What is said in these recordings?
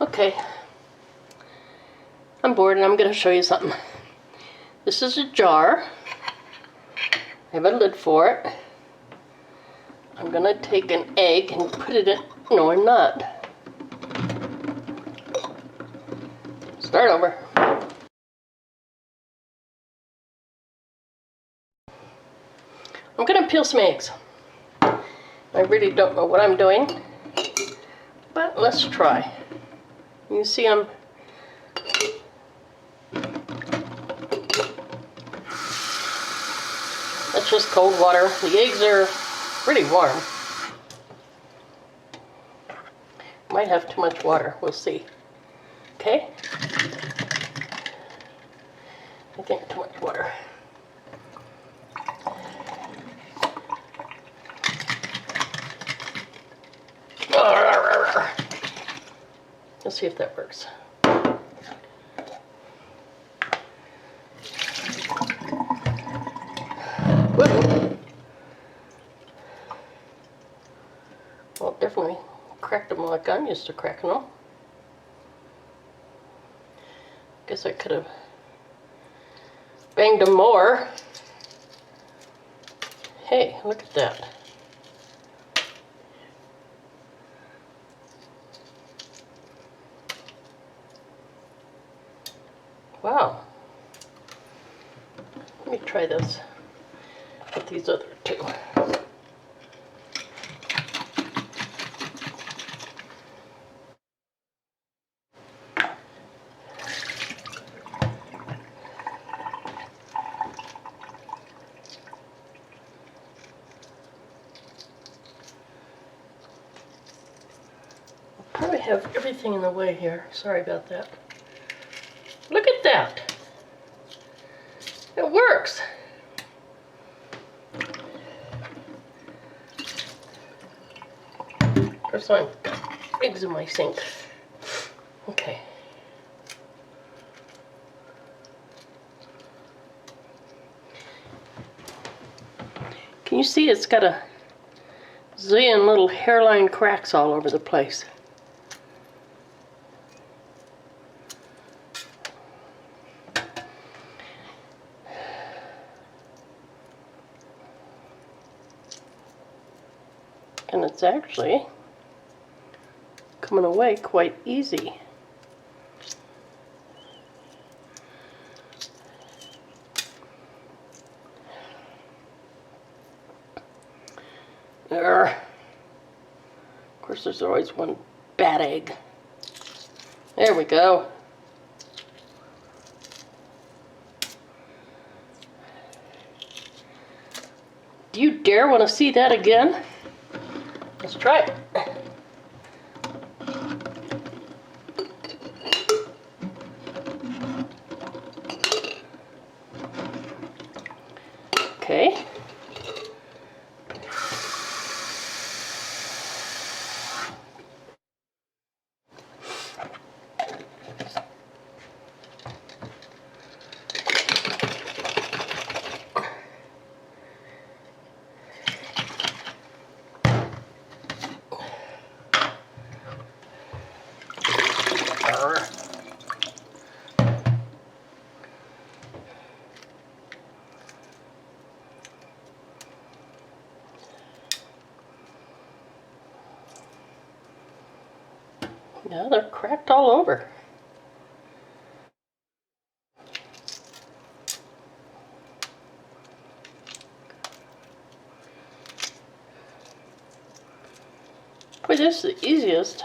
Okay, I'm bored and I'm going to show you something. This is a jar. I have a lid for it. I'm going to take an egg and put it in. No, I'm not. Start over. I'm going to peel some eggs. I really don't know what I'm doing, but let's try. You see that's just cold water. The eggs are pretty warm. Might have too much water, we'll see. Okay? I think too much water. Let's see if that works. Well, definitely cracked them like I'm used to cracking them. Guess I could have banged them more. Hey, look at that. Wow. Let me try this with these other two. Probably have everything in the way here. Sorry about that. Look at that. It works. First I've got eggs in my sink. Okay. Can you see it's got a zillion little hairline cracks all over the place? And it's actually coming away quite easy. There. Of course, there's always one bad egg. There we go. Do you dare want to see that again? Let's try it. Okay. Yeah, they're cracked all over. Boy, this is the easiest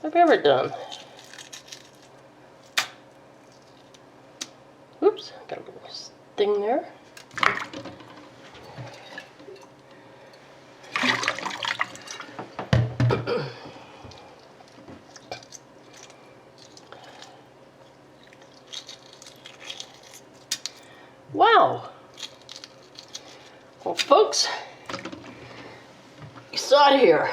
I've ever done. Oops, got a little sting there. Wow. Well, folks, you saw it here.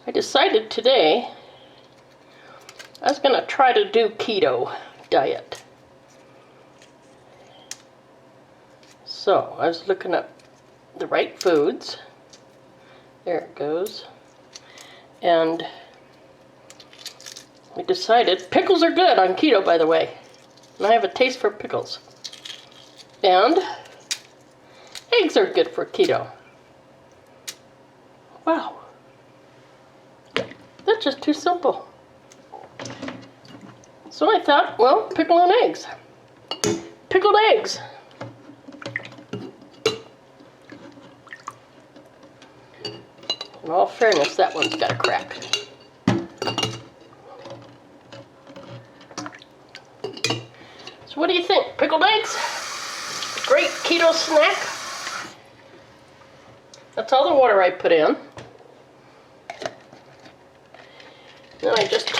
I decided today I was going to try to do keto diet. So, I was looking up the right foods. There it goes. And we decided, pickles are good on keto, by the way. And I have a taste for pickles. And eggs are good for keto. Wow. That's just too simple. So I thought, well, pickle and eggs. Pickled eggs. In all fairness, that one's got a crack. So what do you think? Pickled eggs? Great keto snack. That's all the water I put in. Then I just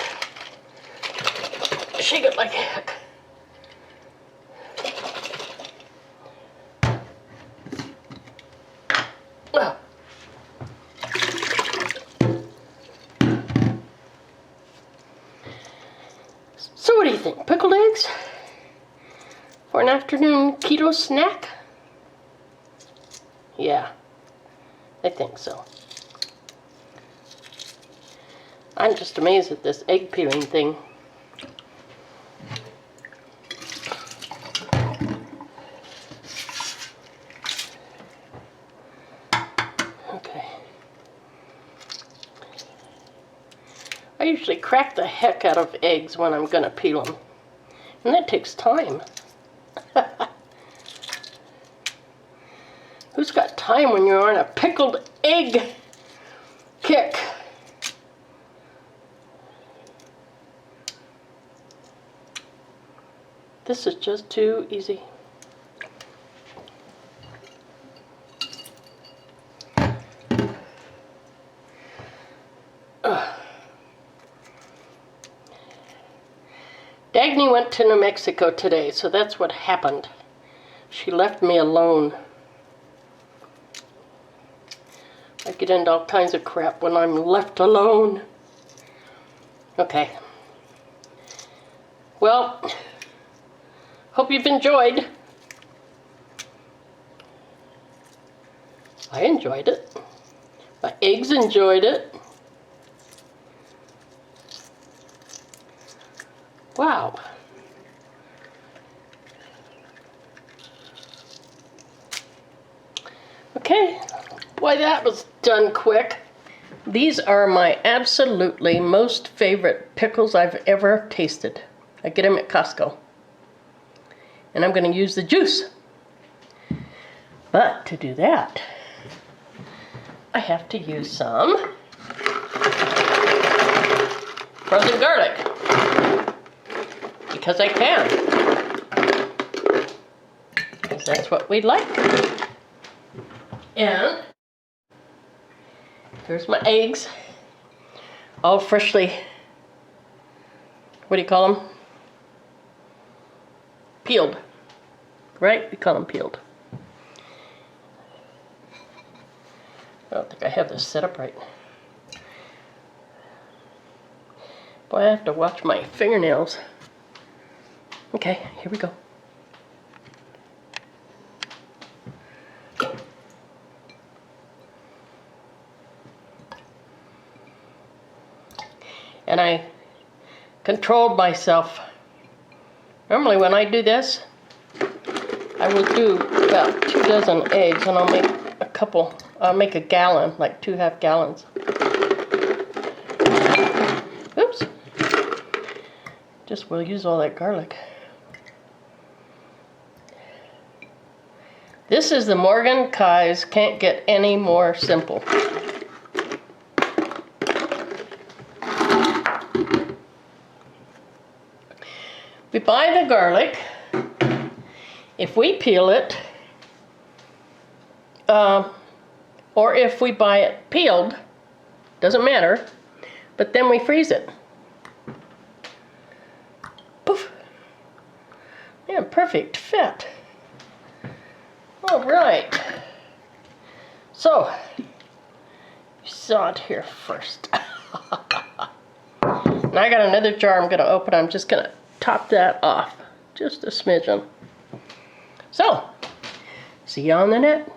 shake it like heck. Well. So what do you think? Pickled eggs? For an afternoon keto snack? Yeah, I think so. I'm just amazed at this egg peeling thing. Okay. I usually crack the heck out of eggs when I'm gonna peel them. And that takes time. Who's got time when you're on a pickled egg kick? This is just too easy. Dagny went to New Mexico today, so that's what happened. She left me alone. I get into all kinds of crap when I'm left alone. Okay. Well, hope you've enjoyed. I enjoyed it. My eggs enjoyed it. Wow. Okay. Boy, that was done quick. These are my absolutely most favorite pickles I've ever tasted. I get them at Costco. And I'm going to use the juice. But to do that, I have to use some frozen garlic. Because I can. Because that's what we like. And here's my eggs. All freshly, what do you call them? Peeled. Right? We call them peeled. I don't think I have this set up right. Boy, I have to watch my fingernails. Okay, here we go. And I controlled myself. Normally when I do this, I will do about 2 dozen eggs and I'll make a couple, I'll make a gallon, like 2 half gallons. Oops. Just we'll use all that garlic. This is the Morgan Kai's, can't get any more simple. We buy the garlic. If we peel it, or if we buy it peeled, doesn't matter, but then we freeze it. Poof. Yeah, perfect fit. All right. So, you saw it here first. Now I got another jar I'm going to open. I'm just going to top that off. Just a smidgen. So, See you on the net.